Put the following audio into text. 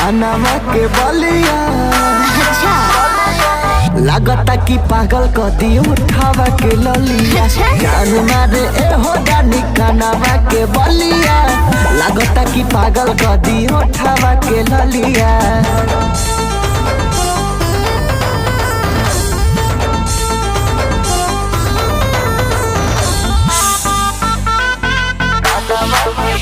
कानवा के बलिया। अच्छा लागता कि पागल क दियो उठावा के ललिया। जान मारे ए हो रानी कानवा के बलिया। लागता कि पागल क दियो उठावा के ललिया। कानवा के